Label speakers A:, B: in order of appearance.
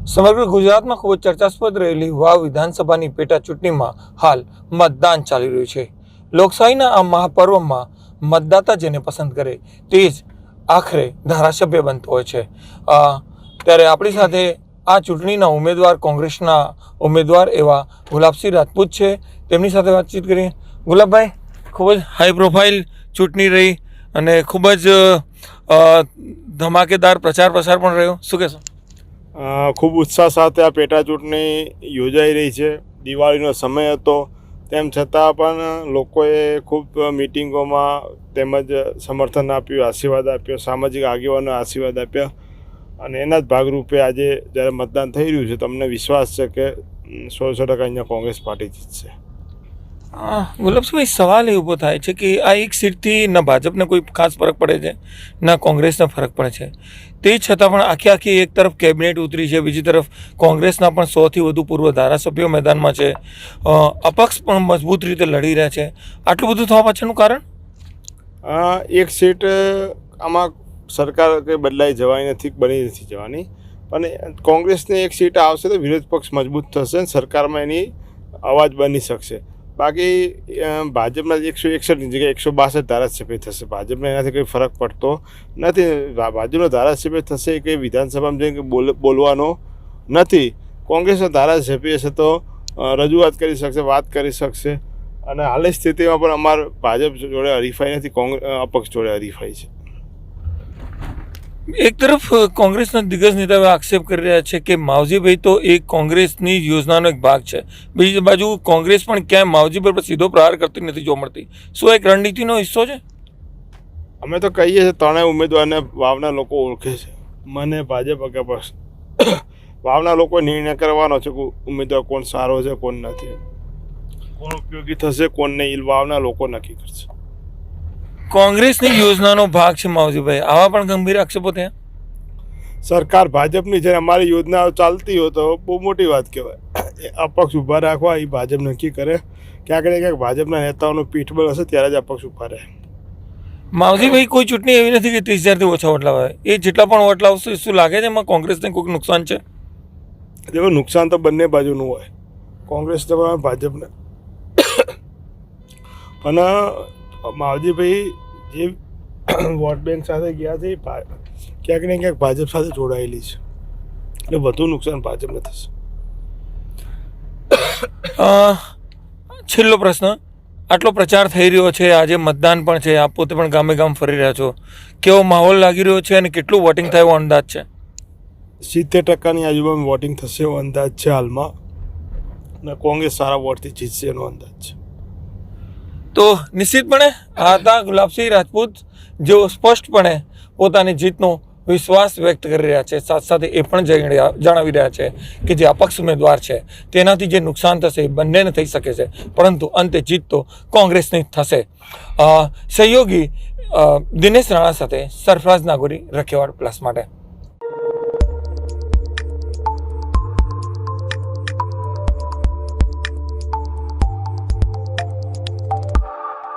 A: સમગ્ર ગુજરાતમાં ખૂબ જ ચર્ચાસ્પદ રહેલી વાવ વિધાનસભાની પેટા ચૂંટણીમાં હાલ મતદાન ચાલી રહ્યું છે. લોકશાહીના આ મહાપર્વમાં મતદાતા જેને પસંદ કરે તે જ આખરે ધારાસભ્ય બનતો હોય છે. ત્યારે આપણી સાથે આ ચૂંટણીના ઉમેદવાર કોંગ્રેસના ઉમેદવાર એવા ગુલાબસિંહ રાજપૂત છે. તેમની સાથે વાતચીત કરીએ. ગુલાબભાઈ, ખૂબ જ હાઈ પ્રોફાઇલ ચૂંટણી રહી અને ખૂબ જ ધમાકેદાર પ્રચાર પ્રસાર પણ રહ્યો, શું કહેશો?
B: ખૂબ ઉત્સાહ સાથે આ પેટા ચૂંટણી યોજાઈ રહી છે. દિવાળીનો સમય હતો, તેમ છતાં પણ લોકોએ ખૂબ મિટિંગોમાં તેમજ સમર્થન આપ્યું, આશીર્વાદ આપ્યો, સામાજિક આગેવાનો આશીર્વાદ આપ્યા અને એના જ ભાગરૂપે આજે જ્યારે મતદાન થઈ રહ્યું છે તો અમને વિશ્વાસ છે કે 100% અહીંયા કોંગ્રેસ પાર્ટી જીતશે.
A: ગુલાબસિંહભાઈ, સવાલ એ ઊભો થાય છે કે આ એક સીટથી ન ભાજપને કોઈ ખાસ ફરક પડે છે, ન કોંગ્રેસને ફરક પડે છે. તે છતાં પણ આખી એક તરફ કેબિનેટ ઉતરી છે, બીજી તરફ કોંગ્રેસના પણ 100થી વધુ પૂર્વ ધારાસભ્યો મેદાનમાં છે, અપક્ષ પણ મજબૂત રીતે લડી રહ્યા છે. આટલું બધું થવા પાછળનું કારણ?
B: એક સીટ આમાં સરકાર કંઈ બદલાઈ જવાની નથી, બની નથી જવાની, પણ કોંગ્રેસને એક સીટ આવશે તો વિરોધ પક્ષ મજબૂત થશે અને સરકારમાં એની અવાજ બની શકશે. બાકી ભાજપના 161ની જગ્યાએ 162 ધારાસભ્ય થશે. ભાજપને એનાથી કંઈ ફરક પડતો નથી. ભાજપનો ધારાસભ્ય થશે કે વિધાનસભામાં જઈને બોલવાનો નથી. કોંગ્રેસનો ધારાસભ્ય છે તો રજૂઆત કરી શકશે, વાત કરી શકશે અને હાલની સ્થિતિમાં પણ અમારે ભાજપ જોડે હરીફાઈ નથી, અપક્ષ જોડે હરીફાઈ છે.
A: એક તરફ કોંગ્રેસના દિગ્ગજ નેતાઓ આક્ષેપ કરી રહ્યા છે કે માવજીભાઈ તો એક કોંગ્રેસની યોજનાનો એક ભાગ છે, બીજી બાજુ કોંગ્રેસ પણ ક્યાંય માવજીભાઈ પર સીધો પ્રહાર કરતી નથી જોવા મળતી. શું એક રણનીતિનો હિસ્સો છે?
B: અમે તો કહીએ છીએ ત્રણેય ઉમેદવારને વાવના લોકો ઓળખે છે, મને ભાજપ કે પક્ષ. વાવના લોકો નિર્ણય કરવાનો છે કે ઉમેદવાર કોણ સારો છે, કોણ નથી, કોણ ઉપયોગી થશે, કોણ નહીં, વાવના લોકો નક્કી કરશે.
A: કોંગ્રેસની યોજનાનો ભાગ છે માવજીભાઈ, આવા પણ ગંભીર આક્ષેપો થયા.
B: સરકાર ભાજપની છે, અમારી યોજનાઓ ચાલતી હોય તો બહુ મોટી વાત કહેવાય. અપક્ષ ઊભા રાખવા એ ભાજપ નક્કી કરે. ક્યાંક ને ક્યાંક ભાજપના નેતાઓનું પીઠબળ હશે ત્યારે જ અપક્ષ ઊભા રહે.
A: માવજીભાઈ, કોઈ ચૂંટણી એવી નથી કે 30,000થી ઓછા વોટ લાવે. એ જેટલા પણ વોટ લાવશે શું લાગે છે એમાં કોંગ્રેસને કોઈક નુકસાન છે?
B: દેખો, નુકસાન તો બંને બાજુનું હોય, કોંગ્રેસને પણ ભાજપને. પણ માવજીભાઈ જે વોટ બેંક સાથે ગયા છે ક્યાંક ને ક્યાંક ભાજપ સાથે જોડાયેલી છે, એટલે વધુ નુકસાન ભાજપને થશે.
A: છેલ્લો પ્રશ્ન, આટલો પ્રચાર થઈ રહ્યો છે, આજે મતદાન પણ છે, આપ પોતે પણ ગામે ગામ ફરી રહ્યા છો, કેવો માહોલ લાગી રહ્યો છે અને કેટલું વોટિંગ થાય એવો અંદાજ છે?
B: 70%ની આજુબાજુ વોટિંગ થશે એવો અંદાજ છે હાલમાં, અને કોંગ્રેસ સારા વોટથી જીતશે એનો અંદાજ છે.
A: તો નિશ્ચિતપણે આ હતા ગુલાબસિંહ રાજપૂત, જેઓ સ્પષ્ટપણે પોતાની જીતનો વિશ્વાસ વ્યક્ત કરી રહ્યા છે. સાથે સાથે એ પણ જણાવી રહ્યા છે કે જે અપક્ષ ઉમેદવાર છે તેનાથી જે નુકસાન થશે એ બંનેને થઈ શકે છે, પરંતુ અંતે જીત તો કોંગ્રેસની થશે. સહયોગી દિનેશ રાણા સાથે સરફરાઝ નાગોરી, રખેવાળ પ્લસ માટે.